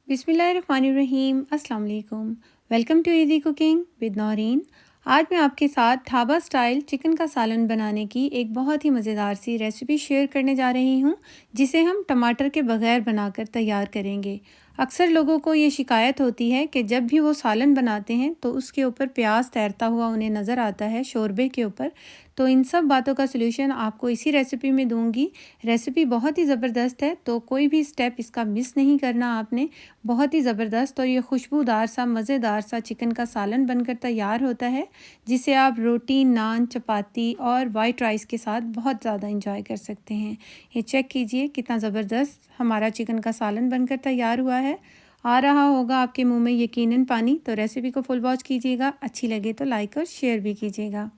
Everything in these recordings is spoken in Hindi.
बिस्मिल्लाहिर्रहमानिर्रहीम। अस्सलाम वालेकुम। Welcome to easy cooking with Noreen. आज मैं आपके साथ ढाबा स्टाइल चिकन का सालन बनाने की एक बहुत ही मज़ेदार सी रेसिपी शेयर करने जा रही हूँ, जिसे हम टमाटर के बगैर बनाकर तैयार करेंगे। अक्सर लोगों को ये शिकायत होती है कि जब भी वो सालन बनाते हैं तो उसके ऊपर प्याज तैरता हुआ उन्हें नज़र आता है शोरबे के ऊपर। तो इन सब बातों का सलूशन आपको इसी रेसिपी में दूंगी। रेसिपी बहुत ही ज़बरदस्त है, तो कोई भी स्टेप इसका मिस नहीं करना आपने। बहुत ही ज़बरदस्त और ये खुशबूदार सा मज़ेदार सा चिकन का सालन बनकर तैयार होता है, जिसे आप रोटी, नान, चपाती और वाइट राइस के साथ बहुत ज़्यादा इंजॉय कर सकते हैं। ये चेक कीजिए कितना ज़बरदस्त हमारा चिकन का सालन बनकर तैयार हुआ है। आ रहा होगा आपके मुंह में यकीनन पानी। तो रेसिपी को फुल वॉच कीजिएगा, अच्छी लगे तो लाइक और शेयर भी कीजिएगा।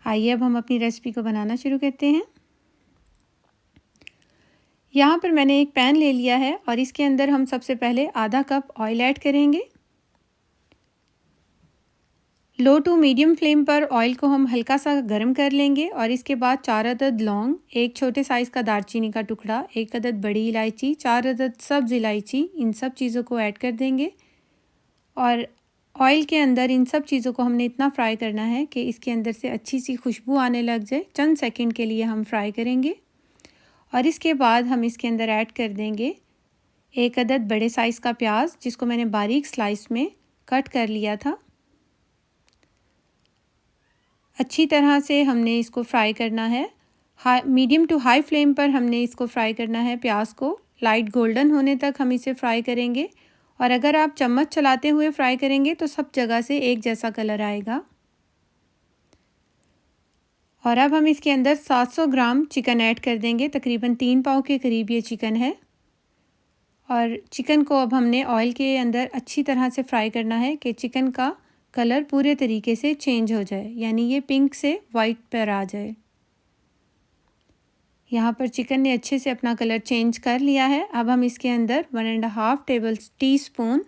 आइए अब हम अपनी रेसिपी को बनाना शुरू करते हैं। यहाँ पर मैंने एक पैन ले लिया है और इसके अंदर हम सबसे पहले आधा कप ऑयल ऐड करेंगे। लो टू मीडियम फ्लेम पर ऑयल को हम हल्का सा गर्म कर लेंगे और इसके बाद 4 अदद लौंग, एक छोटे साइज़ का दालचीनी का टुकड़ा, 1 अदद बड़ी इलायची, 4 अदद सब्ज़ इलायची, इन सब चीज़ों को ऐड कर देंगे। और ऑयल के अंदर इन सब चीज़ों को हमने इतना फ्राई करना है कि इसके अंदर से अच्छी सी खुशबू आने लग जाए। चंद सेकंड के लिए हम फ्राई करेंगे और इसके बाद हम इसके अंदर ऐड कर देंगे 1 अदद बड़े साइज़ का प्याज, जिसको मैंने बारीक स्लाइस में कट कर लिया था। अच्छी तरह से हमने इसको फ्राई करना है। मीडियम टू हाई फ्लेम पर हमने इसको फ्राई करना है। प्याज को लाइट गोल्डन होने तक हम इसे फ्राई करेंगे और अगर आप चम्मच चलाते हुए फ्राई करेंगे तो सब जगह से एक जैसा कलर आएगा। और अब हम इसके अंदर 700 ग्राम चिकन ऐड कर देंगे। तकरीबन 3 पाव के करीब ये चिकन है और चिकन को अब हमने ऑयल के अंदर अच्छी तरह से फ्राई करना है कि चिकन का कलर पूरे तरीके से चेंज हो जाए, यानी ये पिंक से वाइट पर आ जाए। यहाँ पर चिकन ने अच्छे से अपना कलर चेंज कर लिया है। अब हम इसके अंदर 1.5 टेबल टीस्पून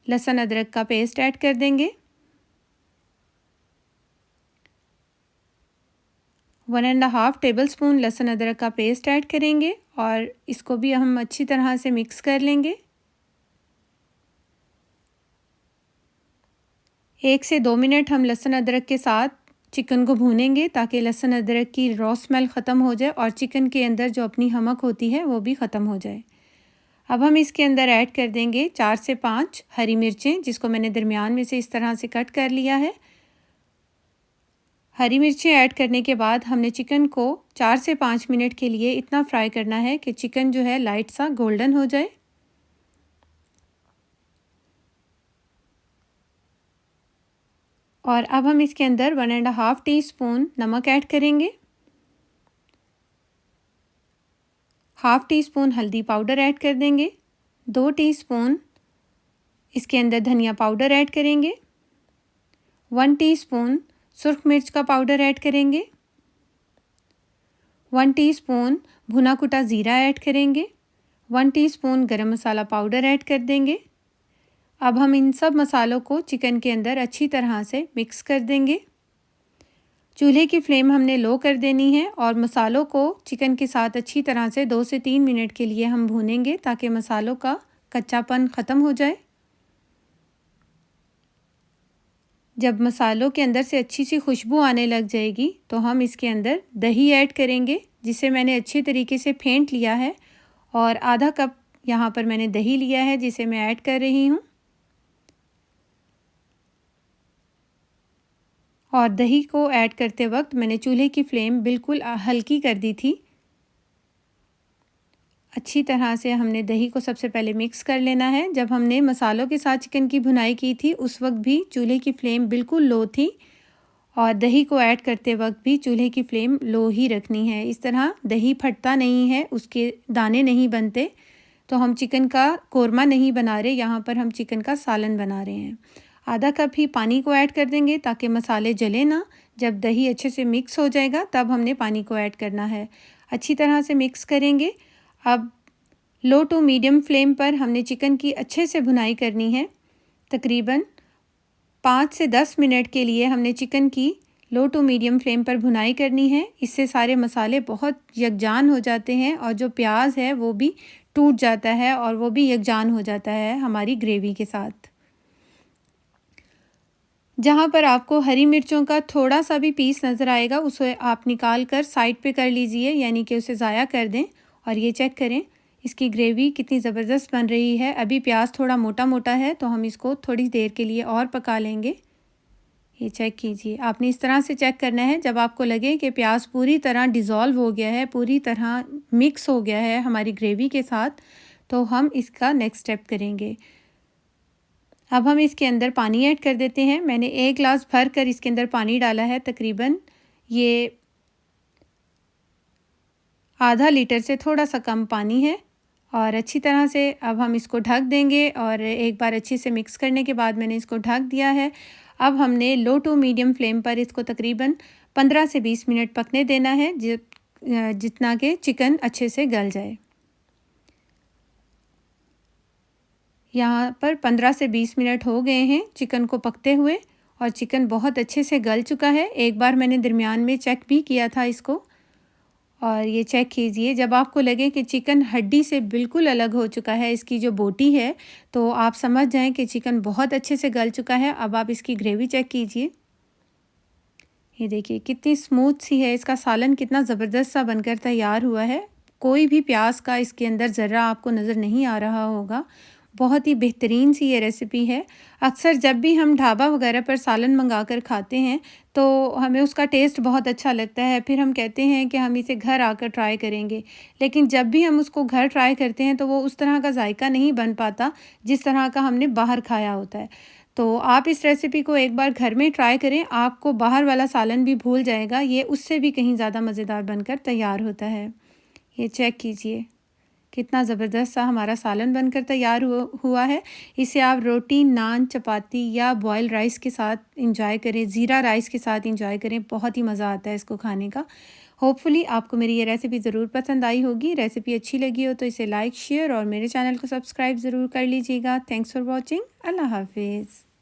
लहसुन अदरक का पेस्ट ऐड कर देंगे। 1.5 टेबलस्पून लहसुन अदरक का पेस्ट ऐड करेंगे और इसको भी हम अच्छी तरह से मिक्स कर लेंगे। 1 से 2 मिनट हम लहसुन अदरक के साथ चिकन को भूनेंगे ताकि लहसुन अदरक की रॉ स्मेल ख़त्म हो जाए और चिकन के अंदर जो अपनी हमक होती है वो भी ख़त्म हो जाए। अब हम इसके अंदर ऐड कर देंगे 4 से 5 हरी मिर्चें, जिसको मैंने दरमियान में से इस तरह से कट कर लिया है। हरी मिर्चें ऐड करने के बाद हमने चिकन को 4 से 5 मिनट के लिए इतना फ्राई करना है कि चिकन जो है लाइट सा गोल्डन हो जाए। और अब हम इसके अंदर 1.5 टीस्पून नमक ऐड करेंगे। हाफ़ टी स्पून हल्दी पाउडर ऐड कर देंगे। 2 टीस्पून इसके अंदर धनिया पाउडर ऐड करेंगे। 1 टीस्पून सुर्ख मिर्च का पाउडर ऐड करेंगे। 1 टीस्पून भुना कुटा ज़ीरा ऐड करेंगे। 1 टीस्पून गरम मसाला पाउडर ऐड कर देंगे। अब हम इन सब मसालों को चिकन के अंदर अच्छी तरह से मिक्स कर देंगे। चूल्हे की फ्लेम हमने लो कर देनी है और मसालों को चिकन के साथ अच्छी तरह से 2 से 3 मिनट के लिए हम भूनेंगे ताकि मसालों का कच्चापन ख़त्म हो जाए। जब मसालों के अंदर से अच्छी सी खुशबू आने लग जाएगी तो हम इसके अंदर दही ऐड करेंगे, जिसे मैंने अच्छे तरीके से फेंट लिया है और आधा कप यहाँ पर मैंने दही लिया है जिसे मैं ऐड कर रही हूँ। और दही को ऐड करते वक्त मैंने चूल्हे की फ्लेम बिल्कुल हल्की कर दी थी। अच्छी तरह से हमने दही को सबसे पहले मिक्स कर लेना है। जब हमने मसालों के साथ चिकन की भुनाई की थी उस वक्त भी चूल्हे की फ्लेम बिल्कुल लो थी और दही को ऐड करते वक्त भी चूल्हे की फ्लेम लो ही रखनी है। इस तरह दही फटता नहीं है, उसके दाने नहीं बनते। तो हम चिकन का कोरमा नहीं बना रहे, यहाँ पर हम चिकन का सालन बना रहे हैं। आधा कप ही पानी को ऐड कर देंगे ताकि मसाले जले ना। जब दही अच्छे से मिक्स हो जाएगा तब हमने पानी को ऐड करना है। अच्छी तरह से मिक्स करेंगे। अब लो टू मीडियम फ्लेम पर हमने चिकन की अच्छे से भुनाई करनी है। तकरीबन 5 से 10 मिनट के लिए हमने चिकन की लो टू मीडियम फ्लेम पर भुनाई करनी है। इससे सारे मसाले बहुत यकजान हो जाते हैं और जो प्याज है वो भी टूट जाता है और वो भी यकजान हो जाता है हमारी ग्रेवी के साथ। जहाँ पर आपको हरी मिर्चों का थोड़ा सा भी पीस नज़र आएगा उसे आप निकाल कर साइड पे कर लीजिए, यानी कि उसे ज़ाया कर दें। और ये चेक करें इसकी ग्रेवी कितनी ज़बरदस्त बन रही है। अभी प्याज थोड़ा मोटा मोटा है तो हम इसको थोड़ी देर के लिए और पका लेंगे। ये चेक कीजिए, आपने इस तरह से चेक करना है जब आपको लगे कि प्याज पूरी तरह डिज़ोल्व हो गया है, पूरी तरह मिक्स हो गया है हमारी ग्रेवी के साथ, तो हम इसका नेक्स्ट स्टेप करेंगे। अब हम इसके अंदर पानी ऐड कर देते हैं। मैंने 1 गिलास भर कर इसके अंदर पानी डाला है। तकरीबन ये आधा लीटर से थोड़ा सा कम पानी है। और अच्छी तरह से अब हम इसको ढक देंगे और एक बार अच्छे से मिक्स करने के बाद मैंने इसको ढक दिया है। अब हमने लो टू मीडियम फ्लेम पर इसको तकरीबन 15 से 20 मिनट पकने देना है, जितना कि चिकन अच्छे से गल जाए। यहाँ पर 15 से 20 मिनट हो गए हैं चिकन को पकते हुए और चिकन बहुत अच्छे से गल चुका है। एक बार मैंने दरमियान में चेक भी किया था इसको। और ये चेक कीजिए, जब आपको लगे कि चिकन हड्डी से बिल्कुल अलग हो चुका है, इसकी जो बोटी है, तो आप समझ जाएं कि चिकन बहुत अच्छे से गल चुका है। अब आप इसकी ग्रेवी चेक कीजिए। ये देखिए कितनी स्मूथ सी है, इसका सालन कितना ज़बरदस्त सा बनकर तैयार हुआ है। कोई भी प्याज का इसके अंदर ज़र्रा आपको नज़र नहीं आ रहा होगा। बहुत ही बेहतरीन सी ये रेसिपी है। अक्सर जब भी हम ढाबा वगैरह पर सालन मंगा कर खाते हैं तो हमें उसका टेस्ट बहुत अच्छा लगता है। फिर हम कहते हैं कि हम इसे घर आकर ट्राई करेंगे, लेकिन जब भी हम उसको घर ट्राई करते हैं तो वो उस तरह का जायका नहीं बन पाता जिस तरह का हमने बाहर खाया होता है। तो आप इस रेसिपी को एक बार घर में ट्राई करें, आपको बाहर वाला सालन भी भूल जाएगा। ये उससे भी कहीं ज़्यादा मज़ेदार बनकर तैयार होता है। ये चेक कीजिए कितना ज़बरदस्त सा हमारा सालन बनकर तैयार हुआ है। इसे आप रोटी, नान, चपाती या बॉयल राइस के साथ इंजॉय करें, ज़ीरा राइस के साथ इंजॉय करें। बहुत ही मज़ा आता है इसको खाने का। होपफुली आपको मेरी ये रेसिपी ज़रूर पसंद आई होगी। रेसिपी अच्छी लगी हो तो इसे लाइक, शेयर और मेरे चैनल को सब्सक्राइब ज़रूर कर लीजिएगा। Thanks for watching. अल्लाह हाफिज़।